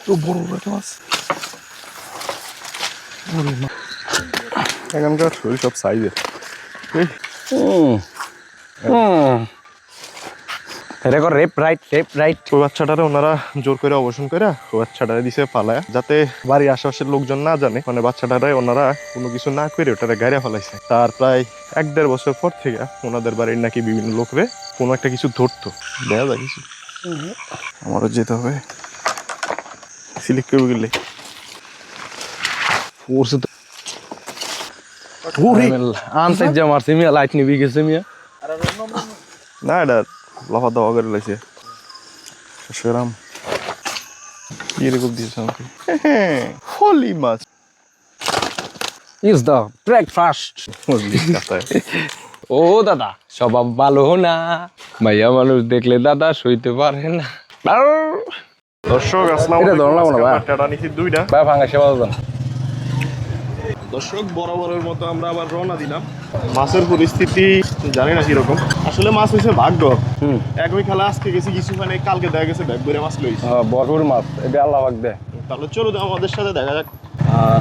তো বড় একটা মাছ। এখানকার শরীর সব সাইজের। ওই বাচ্চাটারে ওনারা জোর করে অবসান করে ওই বাচ্চাটারে দিছে পালায়, যাতে বাড়ির আশেপাশের লোকজন না জানে, মানে বাচ্চাটারে ওনারা কোনো কিছু না করে ওটারে গাড়িয়া ফেলাইছে। তার প্রায় 1-1.5 বছর পর থেকে ওনাদের বাড়ির নাকি বিভিন্ন লোকরে কোনো একটা কিছু ধরতো, দেখা যায় কিছু। আমারও যেতে হবে সিলেক্ট করে গেলে। না এটা লাফা দাওয়া করে লাইছে। সেরাম এরকম দিয়েছে আমাকে। হোলি মাছ ইজ দ্য ব্রেকফাস্ট। ও দাদা স্বভাব ভালো না, ভাইয়া মানুষ দেখলে দাদা সইতে পারে না। দর্শক আসসালামু এটা আলাইকুম। ধরলাম না ভাই। টাটা নিছি 2টা। ভাই ভাঙা সেবা দাদা। দর্শক বরাবরের মতো আমরা আবার রওনা দিলাম। মাছের পরিস্থিতি জানি না কিরকম, আসলে মাছ হয়েছে ভাগ্য। একই খেলা আজকে গেছি কিছু, মানে কালকে দেখা গেছে ব্যাগ ভরে মাছ লইছে। ভরপুর মাছ, এটা আল্লাহ পাক দেয়। তাহলে চলো তো আমাদের সাথে দেখা যাক। আর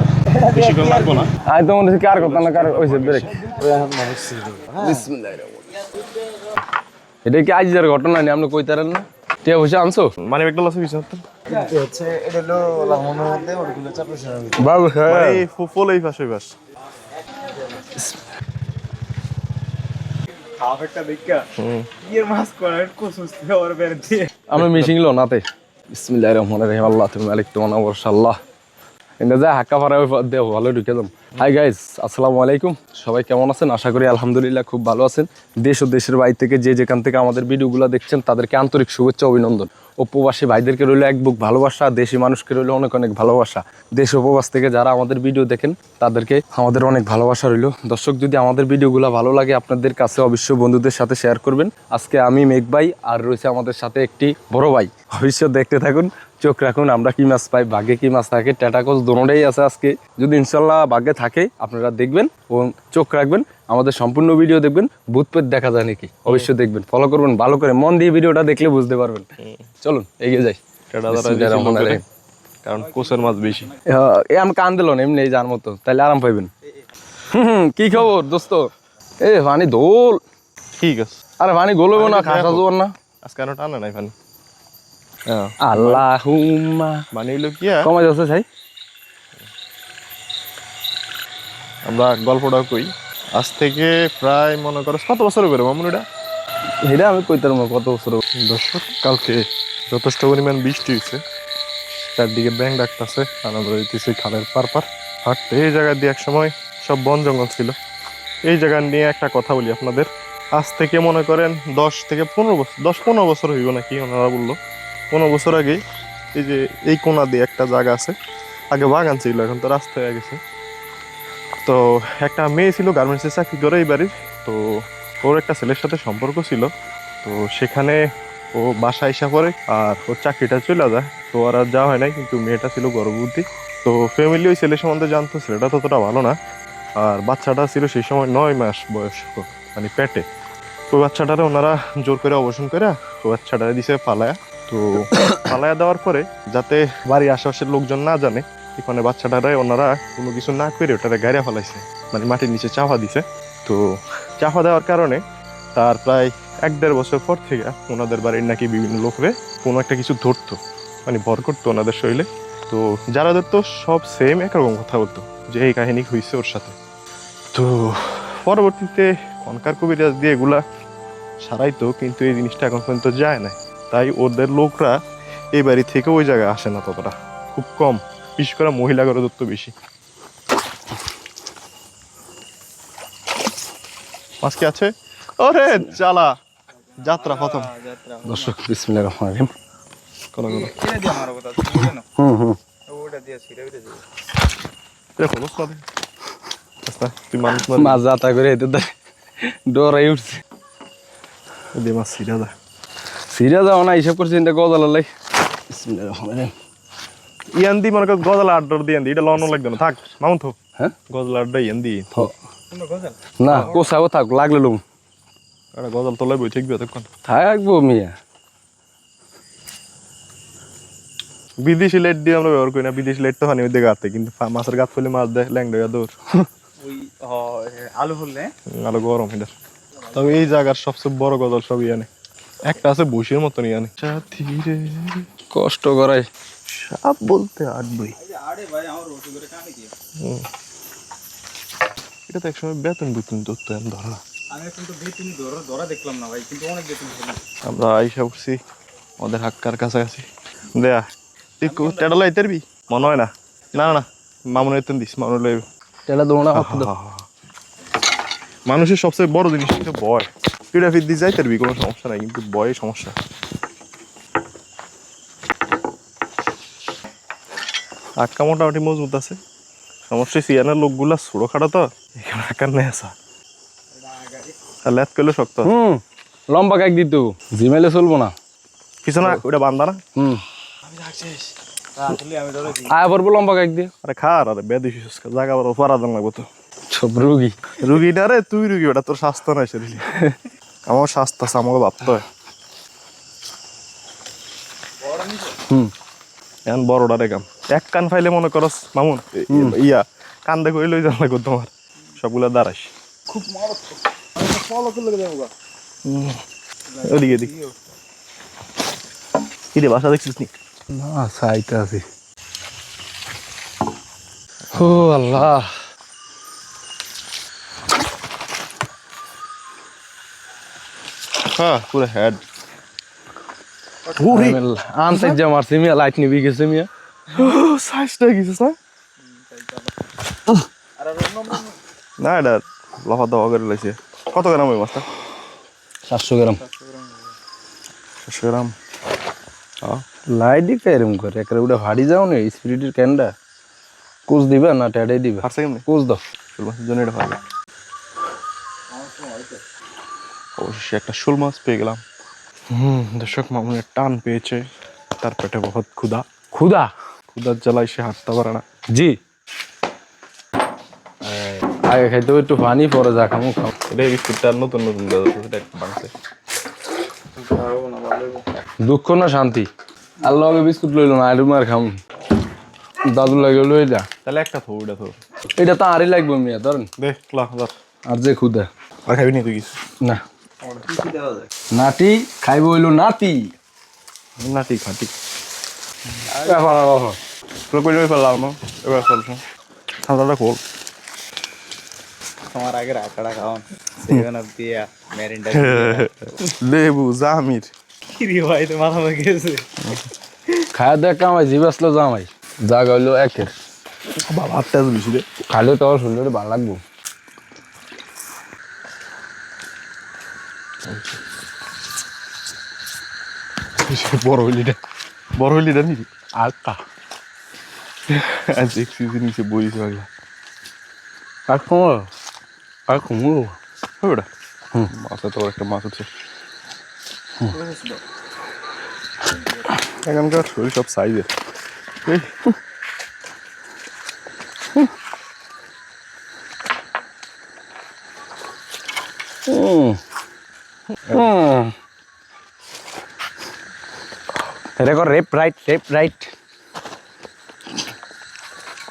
বেশিক্ষণ লাগবো না। আমি তো মনে হচ্ছে কার কথা না কার হয়েছে ব্রেক। এটা কি আজকের ঘটনা নেই, আপনি কইতারেন না? টিয়া পয়সা আনছো? মানে একটা আছে কিছু হচ্ছে এটা হলো লালমনের মধ্যে ওগুলো চাপড় বাবু হ্যাঁ ফুলেই ফাঁসই বাস। একটা দেখা ইয়ের মাছ করার কোসুস ওর বের দিয়ে আমি মিশিং লো নাতে। বিসমিল্লাহির রহমানির রহিম। আল্লাহ তুমি মালিক তোমার বর্ষাল্লাহ এটা যা হাক্কা পাড়া দেও ভালো ঢুকে যাম। হাই গাইস, আসসালামু আলাইকুম। সবাই কেমন আছেন? আশা করি আলহামদুলিল্লাহ খুব ভালো আছেন। দেশ ও দেশের বাইরে থেকে যে যেখান থেকে আমাদের ভিডিওগুলো দেখছেন তাদেরকে আন্তরিক শুভেচ্ছা অভিনন্দন। ও প্রবাসী ভাইদেরকে রইলো এক বুক ভালোবাসা, দেশি মানুষকে রইলো অনেক অনেক ভালোবাসা। দেশ ও প্রবাস থেকে যারা আমাদের ভিডিও দেখেন তাদেরকে আমাদের অনেক ভালোবাসা রইলো। দর্শক, যদি আমাদের ভিডিওগুলো ভালো লাগে আপনাদের কাছে অবশ্যই বন্ধুদের সাথে শেয়ার করবেন। আজকে আমি মেঘ ভাই আর রয়েছে আমাদের সাথে একটি বড় ভাই। অবশ্যই দেখতে থাকুন, চোখ রাখুন আমরা কি মাছ পাই, ভাগ্যে কি মাছ থাকে। ট্যাটাকস দোনোটাই আছে আজকে। যদি ইনশাল্লাহ ভাগ্যে থাকে আপনারা দেখবেন এবং চোখ রাখবেন, আমাদের সম্পূর্ণ ভিডিও দেখবেন। ভূত পেট দেখা যায় নাকি অবশ্যই দেখবেন, ফলো করবেন ভালো করে, মন দিয়ে ভিডিওটা দেখলে বুঝতে পারবেন। চলুন এগিয়ে যাই। কারণ কোসের মাছ বেশি। এ আমি কান দিল না এমনি যার মতো, তাহলে আরাম পাইবেন। কি খবর দোস্ত? এ পানি দোল। ঠিক আছে। আরে পানি গোলবো না, খাসা জোয়ার না। আজকে আর টানা নাই পানি। আল্লাহুম্মা মানে হইলো কি, কমা যাচ্ছে ভাই। আমরা গল্পটা কই। আজ থেকে প্রায় মনে করো 7 বছর করে মামুন এটা। এটা আমি কইতার কত বছর। দর্শক, কালকে যথেষ্ট পরিমাণ বৃষ্টি হয়েছে, চারদিকে ব্যাং ডাকতেছে, আনন্দ দিতেছে খালের পার হাঁটতে। এই জায়গা দিয়ে এক সময় সব বন জঙ্গল ছিল। এই জায়গা নিয়ে একটা কথা বলি আপনাদের। আজ থেকে মনে করেন 10-15 বছর হইব নাকি, ওনারা বললো 15 বছর আগে এই যে এই কোনা দিয়ে একটা জায়গা আছে, আগে বাগান ছিল, এখন তো রাস্তা হয়ে গেছে। তো একটা মেয়ে ছিল গার্মেন্টসে চাকরি করে এই বাড়ির। তো ওর একটা ছেলের সাথে সম্পর্ক ছিল। তো সেখানে ও বাসায় এসে পড়ে আর ওর চাকরিটা চলে যায়। তো আর যাওয়া হয় নাই, কিন্তু মেয়েটা ছিল গর্ভবতী। তো ফ্যামিলি ওই ছেলের সম্বন্ধে জানতো, ছেলেটা ততটা ভালো না। আর বাচ্চাটা ছিল সেই সময় 9 মাস বয়স্ক, মানে পেটে। ওই বাচ্চাটারে ওনারা জোর করে অবসান করে ওই বাচ্চাটারে দিছে পালায়া। তো পালায়া দেওয়ার পরে যাতে বাড়ির আশেপাশের লোকজন না জানে, এখানে বাচ্চাটারে ওনারা কোনো কিছু না করে ওটারে গাড়িয়া ফেলাইছে, মানে মাটির নিচে চাপা দিছে। তো চাপা দেওয়ার কারণে তার প্রায় 1-1.5 বছর পর থেকে ওনাদের বাড়ির নাকি বিভিন্ন লোকরে কোনো একটা কিছু ধরতো, মানে ভর করতো ওনাদের শরীরে। তো যারা ধরতো সব সেম একরকম কথা বলতো যে এই কাহিনী হয়েছে ওর সাথে। তো পরবর্তীতে কনকার কবিরাজ দিয়ে এগুলা সারাইতো, কিন্তু এই জিনিসটা এখন পর্যন্ত যায় না। তাই ওদের লোকরা এই বাড়ি থেকে ওই জায়গায় আসে না, ততটা খুব কম। বিশেষ করে মহিলা করে ধরতো বেশি। মাছ কি আছে? ওরে চালা যাত্রা প্রথম। দর্শক বিসমিল্লাহির রহমানির রহিম। কোন কোন এটা দিয়ে আমার কথা বুঝে না ওটা দিয়ে ছিড়ে ওটা দিয়ে দেখো বস না আচ্ছা, তুই মানুষ মাছ যাত্রা করে এতে ডরাই উঠছে। দে মাছ সিরা দা সিরিয়া যাও না, হিসাব করছি এটা গজাল লাই। বিসমিল্লাহির রহমানির রহিম। ইয়ান্দি মনে কর গজলা আড্ডর দিয়ে ইয়ান্দি, এটা লন লাগবে না, থাক মাউন্ট হোক। হ্যাঁ গজলা আড্ডা ইয়ান্দি তোমরা গজাল না কোসাও থাক লাগলে লুম একটা গজল তোলাই বই ঠিকবে এতক্ষণ। থাকবো মিয়া। বিদেশি লাইট দিয়ে আমরা ব্যবহার করি না, বিদেশি লাইট তো পানির মধ্যে গাতে, কিন্তু মাছের গাত ফেলে মাছ দেয় ল্যাংড়া দৌড়। ওই আলু হলে আরো গরম এটা। তবে এই জায়গার সবচেয়ে বড় গজল সব ইয়ানে, একটা আছে বসির মতন ইয়ানে, সাথী রে কষ্ট করাই। সাপ বলতে আটবই। আরে ভাই আমার রসু করে কানে কি এটা তো একসময় বেতন বেতন ধরতো ধরা। আমি কিন্তু বেতনি ধরা দেখলাম না ভাই, কিন্তু অনেক বেতন ছিল। আমরা আইসা উঠছি ওদের হাক্কার কাছাকাছি। দেয়া তুই টেডা লাইতে পারবি? মনে হয় না। না না মামুন এতেন দিস, মামুন লইব। এটা দোনা হচ্ছে তো। মানুষের সবচেয়ে বড় জিনিস হচ্ছে ভয়। পিড়া ফির দিয়ে যাইতে পারবি, কোনো সমস্যা নাই, কিন্তু ভয়ে সমস্যা। আটকা মোটামুটি মজবুত আছে। সমস্যা সিয়ানের লোকগুলা ছোটো খাটো তো, এখানে আকার নেই আসা, আর ল্যাত করলে শক্ত। লম্বা কেক দিত, জিমেলে চলবো না। কিছু না, ওটা বান্ধা না। আমি ধরে আয়া পড়বো লম্বা কেক দিয়ে। আরে খার, আরে বেদি জায়গা বড় পারাদান লাগবো তো। সব রুগী। রুগীটা রে তুই রুগী, ওটা তোর স্বাস্থ্য নাই শরীরে। আমার স্বাস্থ্য আছে, আমাকে ভাবতে হয়। এখন বড়টা রে কাম এক কান ফাইলে মনে করস মামুন ইয়া কান দেখো লই যান লাগো তোমার সবগুলা দাঁড়াইস খুব মারাত্মক। আমি ফলো করলে দেবো। ওদিকে দিক কি রে বাসা দেখছিস নি? না চাইতে আছি। ও আল্লাহ, হ্যাঁ পুরো হেড আনতে যা মারছি মিয়া, লাইট নিবি গেছে মিয়া। সাইজটা গেছিস না? না এটা লফা দফা করে লাইছে। কত গ্রাম ওই মাছটা? 700 গ্রাম। 700 গ্রাম। লাইট দিকে এরম করে একরে উড়ে ভাড়ি যাও না স্পিরিটের ক্যান্ডা। কোচ দিবে না টেডাই দিবে? ফাটছে কেমনি? কোচ দাও। শোল মাছের জন্য এটা ভালো। অবশ্যই একটা শোল মাছ পেয়ে গেলাম। দর্শক মামুনের টান পেয়েছে, তার পেটে বহুত ক্ষুধা। খুদা ক্ষুধার জ্বালায় সে হাঁটতে পারে না। জি, আগে খাইতে হবে একটু পানি, পরে যা খামো খাও। এটা বিস্কুটটা নতুন নতুন দেওয়া যাচ্ছে, সেটা একটু বাংছে। দুঃখ না শান্তি? আল্লাহ আগে বিস্কুট লইল না, আলু মার খাম। দাদু লাগে লই যা। তাহলে একটা থো, ওটা থো। এটা তো আরই লাগবে মিয়া, ধরেন। দেখ লা ধর। আর যে খুদা আর খাবি নি তুই কিছু? না, নাতি খাইব হইলো নাতি। না ঠিক খাটি ব্যাপার তোর কই লই ফেলাম না, এবার ফেলছ ঠান্ডাটা খোল। তোমার আগে রাখাটা খাওয়ান 7 অফ দিয়া মেরিন্ডা লেবু জামির কি রে ভাই, তো মাথা গেছে। খায়া দেখ কামাই জিভ আসলো জামাই, জাগা হইলো একের। বাবা তেজ বেশি রে। খাইলে তো শরীরে ভালো লাগবো। বড় হইলিটা, বড় হইলিটা নিবি আলতা আজ এক সিজন নিচে বইছে বাংলা আর কুমড়ো, আর কুমড়ো ওটা মাছ তো একটা মাছ উঠছে। এখানকার শরীর সব সাইজের। রেকর্ড রেপ রাইট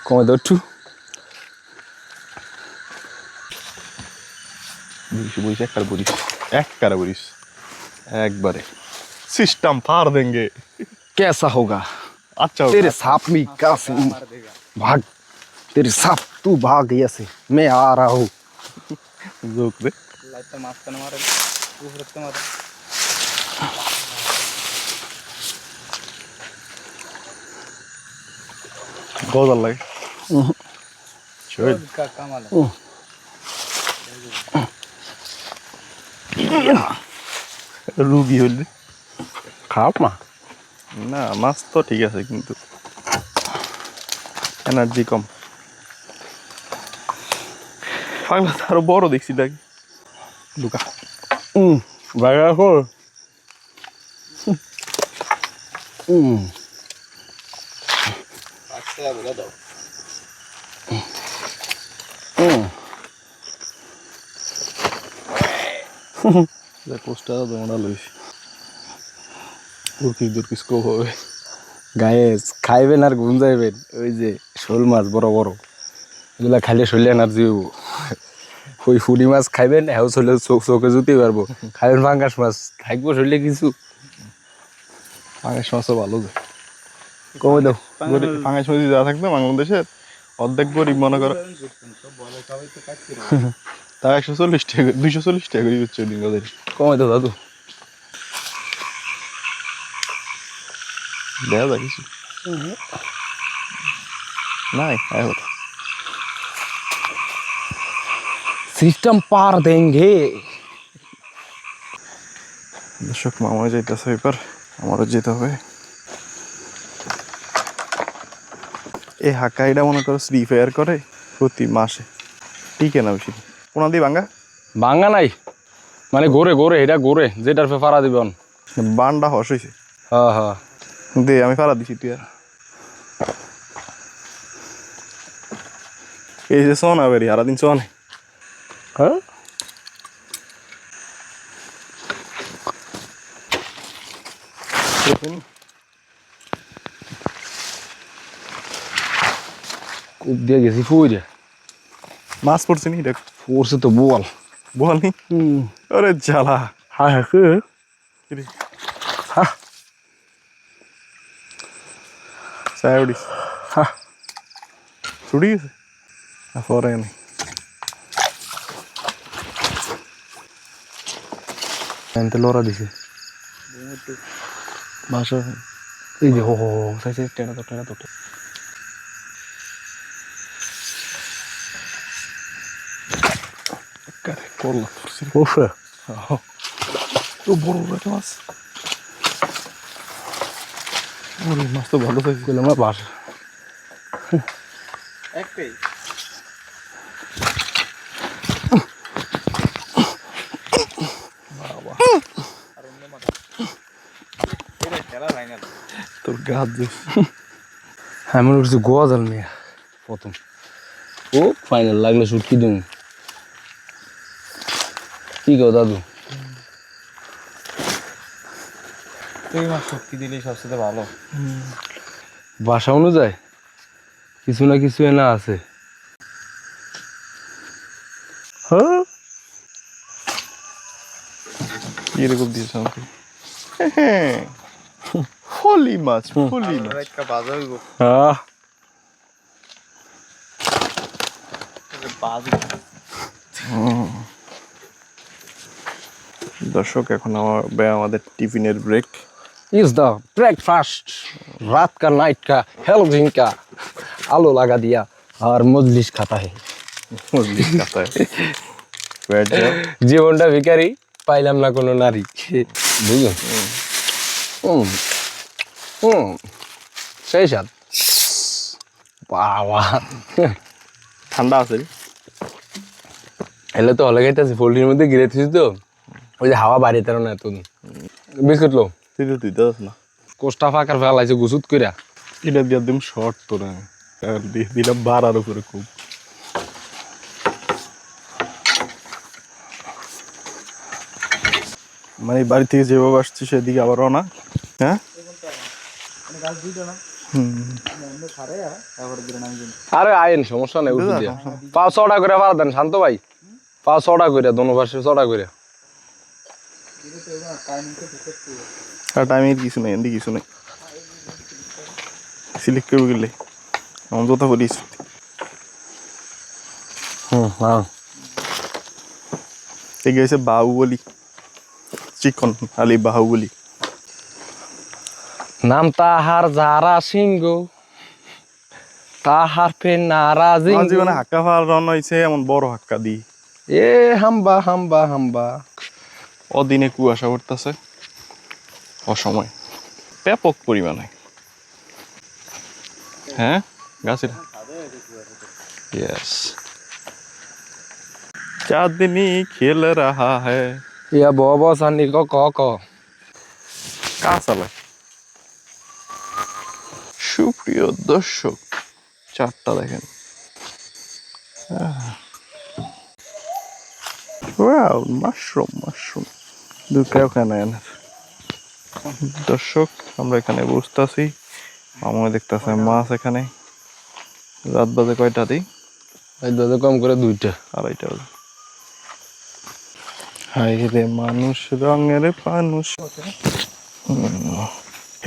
কমে দো একটু। বইস একবারে বলিস একবারে সিস্টেম ফার দেंगे। कैसा होगा? अच्छा तेरे सांप में कैसे भाग, तेरे सांप तू भाग ऐसे, मैं आ रहा हूँ। जोक दे লাইটটা মাঝখানে মারে, উপরে মারে। গজাল লাগে চল কামাল রুগী হইলে খারাপ না, না মাছ তো ঠিক আছে, কিন্তু এনার্জি কম। পাগলা তো আরো বড় দেখছি নাকি লুকা। বাইরে রাখো। বলে দাও। Já costado uma luz. Porque do que escorreu. Guys খাইবেন আর ঘুম যাইবেন, ওই যে শোল মাছ বড় বড় এগুলা খাইলে শরীরে এনার্জি হবো। ওই ফুলি মাছ খাইবেন, হ্যাঁ চলে চোখে জুতে পারবো। খাইবেন পাঙ্গাস মাছ, থাকবো শরীরে কিছু। পাঙাশ মাছও ভালো যায়। কমে দাও। পাঙাশ মাছ যা থাকতো বাংলাদেশের অর্ধেক গরিব মনে করো তা 140 টাকা 240 টাকা করে হচ্ছে দিন ওদের। কমে দাও দাদু। দেখা যায় কিছু নাই আয় হতো সিস্টেম পার দেंगे। দর্শক মামা যাইতেছে এবার, আমারও যেতে হবে। এই হাক্কাইটা মনে করো ফ্রি ফায়ার করে প্রতি মাসে, টিকে না বেশি। কোনা দি ভাঙ্গা ভাঙ্গা নাই মানে গোরে গোরে, এটা গোরে যেটার ফে ফাড়া দিবেন। বানটা হস হয়েছে। হ্যাঁ হ্যাঁ দে আমি ফাড়া দিছি তুই আর। এই যে সোনা বেরি সারাদিন সোনে হ্যাঁ। কূপ দিয়ে গেছি ফুইরে, মাছ পড়ছে নি দেখ পড়ছে তো বল। বলনি ওরে জ্বালা। হ্যাঁ হ্যাঁ কে হ্যাঁ চায় উঠিস হ্যাঁ ছুটি গেছে পরে নেই। এনতে লড়া দিছে বাসা এই যে হো হো সাইছে টেনা তো টেনা তো। করলা পড়ছে ওফে তো বড় একটা মাছ। ওরে মাছ তো ভালো থাকছে। কইলাম না বাস একটাই খেলা হয় না তোর গাছ যে আমি মনে করছি গোয়া জাল নিয়ে প্রথম। ও ফাইনাল লাগলে শুট কি দেবো, কি কো দাদু? এই মাছ শক্তি দিলেই সবচেয়ে ভালো। বাসা অনুযায়ী কিছু না কিছু এনা আছে। হ্যাঁ এরকম দিয়েছে আমাকে। ফলি মাছ ফলি মাছ। একটা বাজা হইব হ্যাঁ বাজ। দর্শক এখন আমাদের টিফিনের ব্রেক। इज द ब्रेकफास्ट, रात का नाइट का हेल्पिंग का आलू लगा दिया और मजलिस खाता है। জীবনটা ভিখারি, পাইলাম না কোনো নারী। বুঝলেন? সেই সাথ বাবা ঠান্ডা আছে এলে তো হলে গাইতেছি পোল্ট্রির মধ্যে গিরে থিস তো, ওই যে হাওয়া বাড়িতে না এত। বিস্কুট লো তুই তো তুই দাস না কোষ্টা ফাঁকার ফেলাইছে গুসুত কইরা। এটা দিয়ে একদম শর্ট তোরা আর দিলাম বাড়ার উপরে খুব। মানে বাড়ি থেকে যেভাবে আসছি সেদিকে আবার রওনা। হ্যাঁ আরে আইন সমস্যা নেই, উঠে দিয়া পাও চড়া করে পারা দেন শান্ত ভাই, পাও চড়া করে দোনো পাশে চড়া করে। আর টাইমের কিছু নেই, এদিকে কিছু নেই। সিলেক্ট করবে গেলে আমার কথা বলিস। হ্যাঁ এই গেছে বাহুবলি, চিকন আলী বাহুবলি। নাম তাহার যারা সিংহ তাহার ফে নারাজি। আমার জীবনে হাক্কা ফাল রান হয়েছে এমন বড় হাক্কা দি। এ হাম্বা হাম্বা হাম্বা। অদিনে কুয়াশা পড়তেছে, অসময় ব্যাপক পরিমাণে। হ্যাঁ গাছের यस चांदनी खेल रहा है। ইয়া বব সানি ক ক ক কা চালায়। সুপ্রিয় দর্শক চারটা দেখেন, ওয়াও মাশরুম মাশরুম দুটো ওখানে। দর্শক আমরা এখানে বসতেছি মামা দেখতেছে মাছ এখানে। রাত বাজে কয়টা দিই? এই দাদা কম করে 2টা। 2:30 বাজে। হাই রে মানুষ রঙের মানুষ।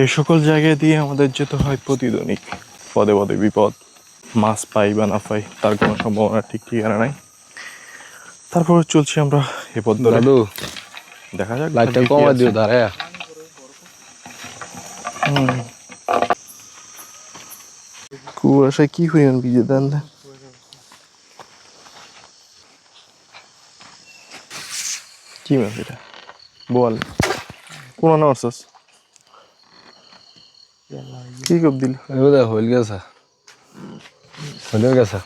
এই সকল জায়গায় দিয়ে আমাদের যেতে হয় প্রতিদিনই। পদে পদে বিপদ। মাছ পাই বা না পাই তার কোনো সম্ভাবনা ঠিক ঠিকানা নাই। তারপর চলছি আমরা এ পথ ধরে। দাদু দেখা যাক লাইটটা ভাগ্যে কি কমা আছে। দিও দাঁড়ায়। কুয়াশায় কি হইন ভিজে দেন। কি মাছ এটা? বল কোন নার্সাস কি কব দিল? এবারে হইল গেছে। হইল গেছে।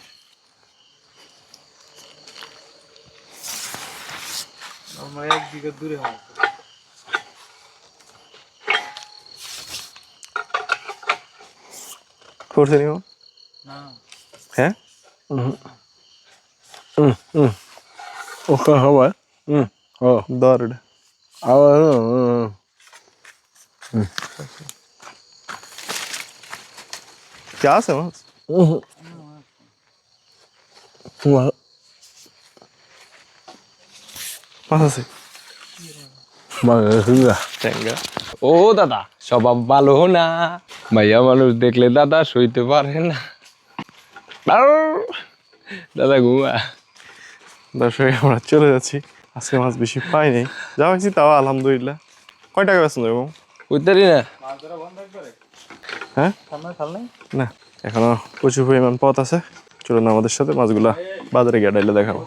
আমার 1 বিঘা দূরে হয়। করছে নিও না হ্যাঁ ওকে হবে। ও দর এটা। আবার क्या আছে মাছ? মাছ আছে ট্যাংরা। ও দাদা স্বভাব ভালো না, ভাইয়া মানুষ দেখলে দাদা সইতে পারে না। দাদা ঘুমা। দর্শক আমরা চলে যাচ্ছি। আজকে মাছ বেশি পাই নাই, যা হয়েছি তাও আলহামদুলিল্লাহ। কয় টাকা বেতন দেবো? বুঝতে না মাছ ধরা বন্ধ করে হ্যাঁ খাল নাই না, এখনো প্রচুর পরিমাণ পথ আছে। চলুন আমাদের সাথে মাছগুলা বাজারে গিয়ে ডাইলে দেখাবো।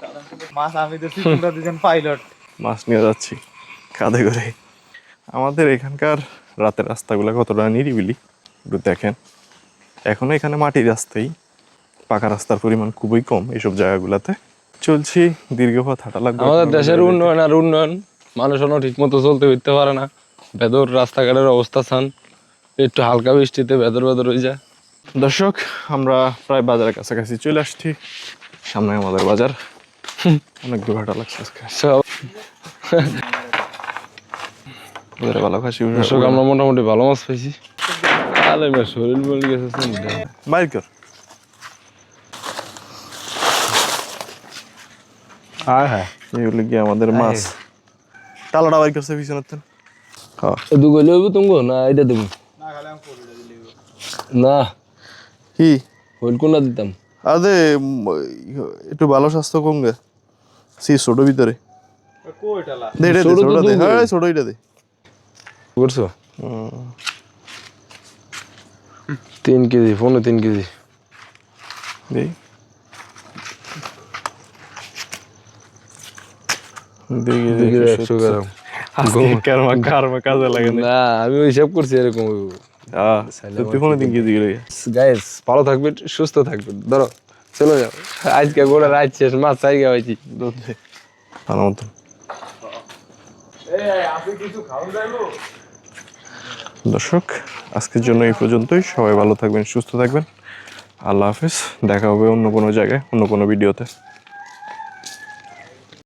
মাছ আমি তো তোমরা দুজন পাইলট। মাছ নিয়ে যাচ্ছি কাঁধে করে। আমাদের এখানকার রাতের রাস্তাগুলো কতটা নিরিবিলি একটু দেখেন। এখনো এখানে মাটির রাস্তাই, পাকা রাস্তার পরিমাণ খুবই কম এইসব জায়গাগুলোতে। চলছি দীর্ঘ পথ হাঁটা লাগবে। আমাদের দেশের উন্নয়ন আর উন্নয়ন, মানুষ ঠিক মতো চলতে ফিরতে পারে না। ভেদর রাস্তাঘাটের অবস্থা ছান, একটু হালকা বৃষ্টিতে ভেদর ভেদর হয়ে যায়। দর্শক আমরা প্রায় বাজারের কাছাকাছি চলে আসছি। সামনে আমাদের বাজার। অনেক দূর হাঁটা লাগছে আজকে। সব বাজারে ভালো খাসি দর্শক আমরা মোটামুটি ভালো মাছ পাইছি। তাহলে শরীর বলে গেছে বাইর কর। হ্যাঁ হ্যাঁ এগুলো কি আমাদের মাছ? তালাটা বাইর করছে পিছনের তেন। হ্যাঁ দু গেলে হইব তুমি না এটা দেবো না খালি আমি পড়ে দিলি না, কি হইল কোনটা দিতাম। আরে একটু ভালো স্বাস্থ্য কম গে সি ছোট ভিতরে কইটালা দে এটা দে, ছোট তো ছোটটা দে। দুটো। হ্যাঁ ছোট এটা দে। করছো 3 কেজি, 3 কেজি। দেই দেখি 100 গ্রাম। কারমা কাজে লাগে না। না আমি হিসাব করছি এরকম হইব। তুই কোনো দিন কেজি গেলে গাইস ভালো থাকবে, সুস্থ থাকবে। ধরো চলে যাও, আজকে গোড়া রাত শেষ, মাছ চাই গাইছি। দুধ দে ভালো মতন। আপনি কিছু খাওয়া যাইবো? দর্শক আজকের জন্য এই পর্যন্তই। সবাই ভালো থাকবেন, সুস্থ থাকবেন। আল্লাহ হাফেজ। দেখা হবে অন্য কোনো জায়গায়, অন্য কোনো ভিডিওতে।